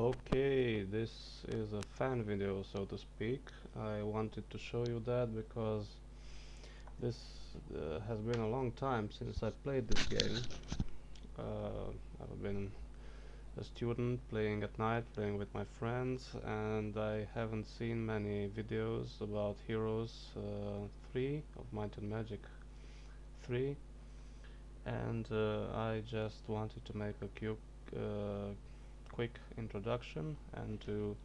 Okay, this is a fan video, so to speak. I wanted to show you that because this has been a long time since I played this game. I've been a student playing at night, playing with my friends, and I haven't seen many videos about Heroes 3 of Might and Magic 3, and I just wanted to make a quick introduction and to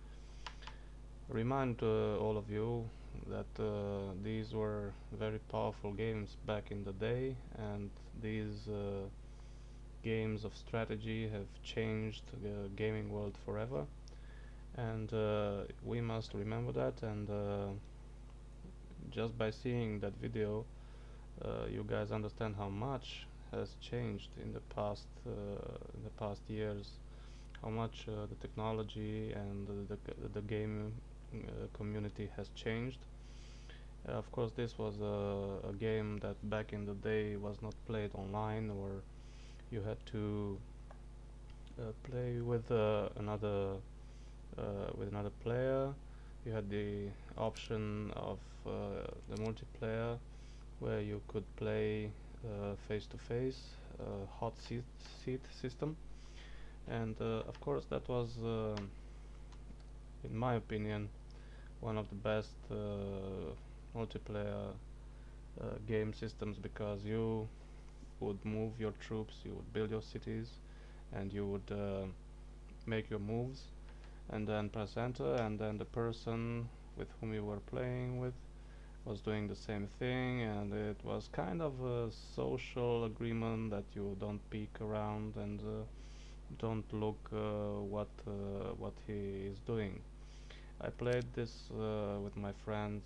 remind all of you that these were very powerful games back in the day, and these games of strategy have changed the gaming world forever, and we must remember that. And just by seeing that video, you guys understand how much has changed in the past years, how much the technology and the game community has changed. Of course, this was a game that back in the day was not played online, or you had to play with another player. You had the option of the multiplayer, where you could play face to face, hot seat system, and of course that was, in my opinion, one of the best multiplayer game systems, because you would move your troops, you would build your cities, and you would make your moves, and then press enter, and then the person with whom you were playing with was doing the same thing, and it was kind of a social agreement that you don't peek around and don't look what he is doing. I played this with my friends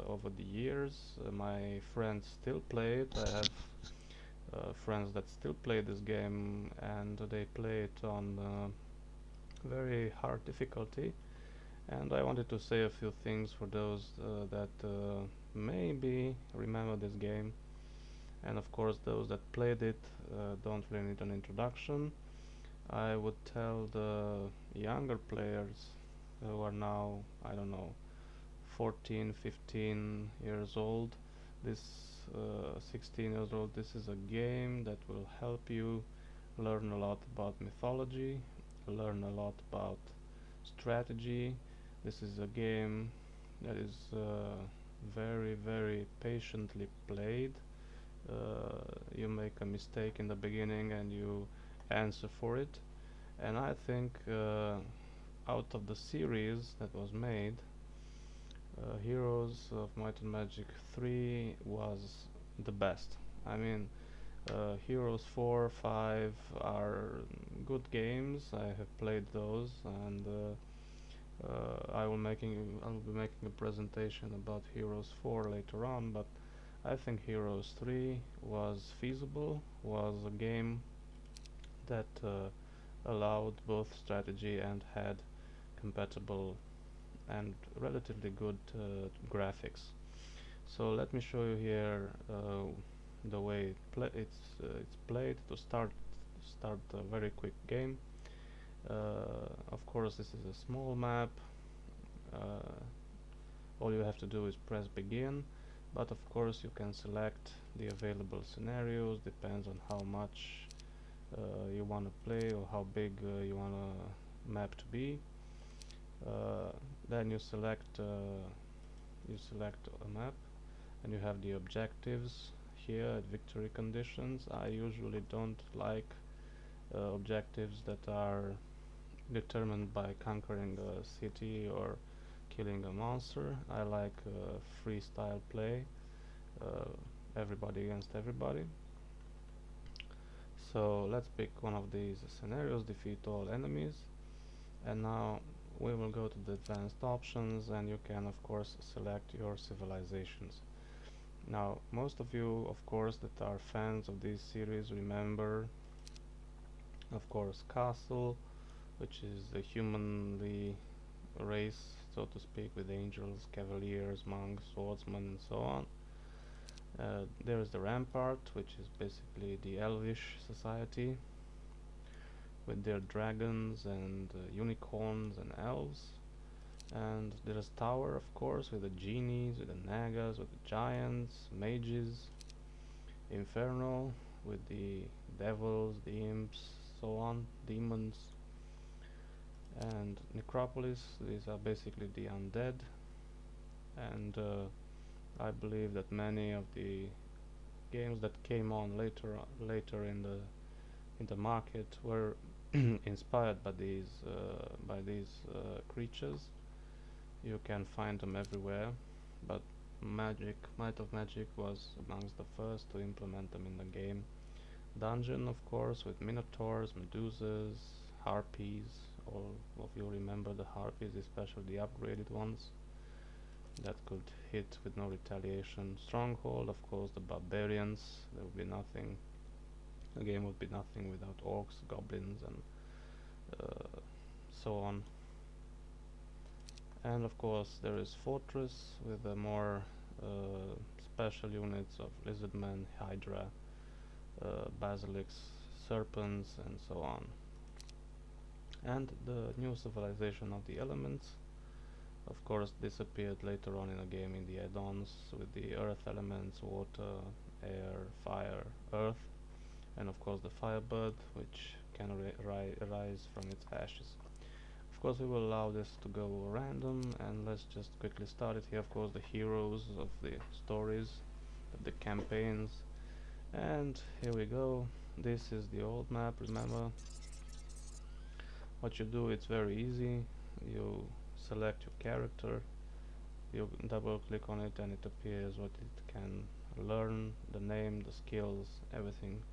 over the years. My friends still play it. I have friends that still play this game, and they play it on very hard difficulty. And I wanted to say a few things for those that maybe remember this game, and of course those that played it don't really need an introduction. I would tell the younger players who are now, I don't know, 14, 15 years old, this 16 years old, this is a game that will help you learn a lot about mythology, learn a lot about strategy. This is a game that is very, very patiently played. You make a mistake in the beginning and you answer for it. And I think out of the series that was made, Heroes of Might and Magic 3 was the best. I mean, Heroes 4, 5 are good games. I have played those, and I will be making a presentation about Heroes 4 later on. But I think Heroes 3 was feasible, was a game that allowed both strategy and had compatible and relatively good graphics. So let me show you here the way it's played. To start a very quick game. Of course, this is a small map. Uh, all you have to do is press begin, but of course you can select the available scenarios. Depends on how much you want to play, or how big you want a map to be. Then you select a map, and you have the objectives here at victory conditions. I usually don't like objectives that are determined by conquering a city or killing a monster. I like freestyle play, uh, everybody against everybody. So let's pick one of these scenarios: defeat all enemies. And now we will go to the advanced options, and you can of course select your civilizations. Now most of you, of course, that are fans of this series remember, of course, Castle, which is the humanly race, so to speak, with angels, cavaliers, monks, swordsmen, and so on. There is the Rampart, which is basically the elvish society. with their dragons and unicorns and elves. And there's Tower, of course, with the genies, with the nagas, with the giants, mages. Inferno with the devils, the imps, so on, demons. And Necropolis, these are basically the undead. And I believe that many of the games that came on later in the market were inspired by these creatures. You can find them everywhere, but Might of Magic was amongst the first to implement them in the game. Dungeon, of course, with minotaurs, medusas, harpies. All of you remember the harpies, especially the upgraded ones that could hit with no retaliation. Stronghold, of course, the barbarians. There would be nothing. The game would be nothing without orcs, goblins, and so on. And of course, there is Fortress with the more special units of lizardmen, hydra, basilics, serpents, and so on. And the new civilization of the elements, of course, disappeared later on in the game in the add-ons with the earth elements, water, air, fire, earth, and of course the firebird, which can rise from its ashes. Of course, we will allow this to go random, and let's just quickly start it here. Of course, the heroes of the stories, of the campaigns, and here we go. This is the old map. Remember, what you do, it's very easy. You select your character, you double click on it, and it appears what it can learn, the name, the skills, everything.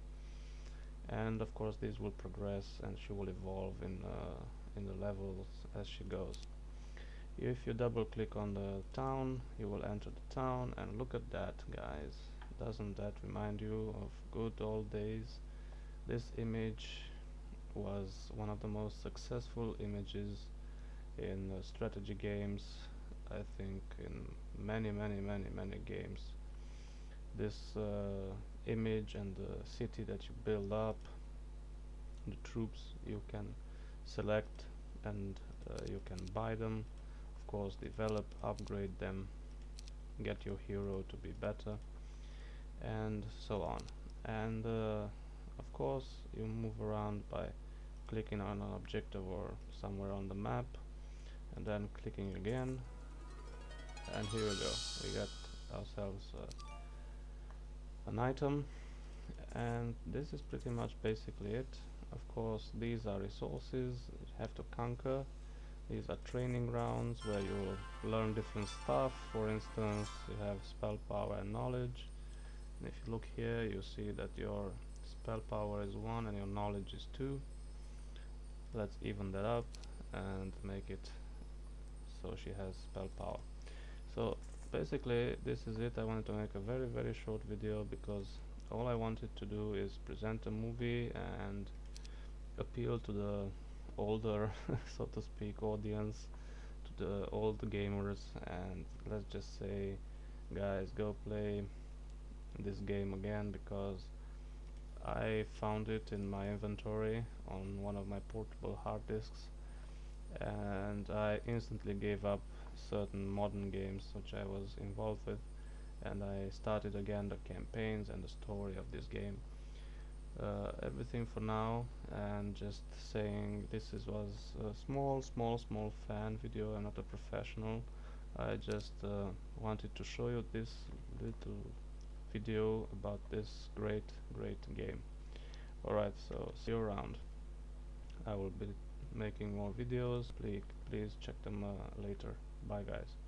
And of course, these will progress, and she will evolve in the levels as she goes. If you double click on the town, you will enter the town, and look at that, guys. Doesn't that remind you of good old days? This image was one of the most successful images in strategy games, I think, in many games. This image and the city that you build up, the troops you can select, and you can buy them, of course, develop, upgrade them, get your hero to be better, and so on. And of course, you move around by clicking on an objective or somewhere on the map, and then clicking again, and here we go. We got ourselves an item, and this is pretty much basically it. Of course, these are resources you have to conquer. These are training grounds where you learn different stuff. For instance, you have spell power and knowledge, and if you look here, you see that your spell power is 1 and your knowledge is 2. Let's even that up and make it so she has spell power. So basically, this is it. I wanted to make a very short video because all I wanted to do is present a movie and appeal to the older so to speak audience, to the old gamers, and let's just say, guys, go play this game again, because I found it in my inventory on one of my portable hard disks, and I instantly gave up certain modern games which I was involved with, and I started again the campaigns and the story of this game. Everything for now, and just saying, this was a small fan video. I'm not a professional. I just wanted to show you this little video about this great game. Alright, so see you around. I will be making more videos. Please check them later. Bye, guys.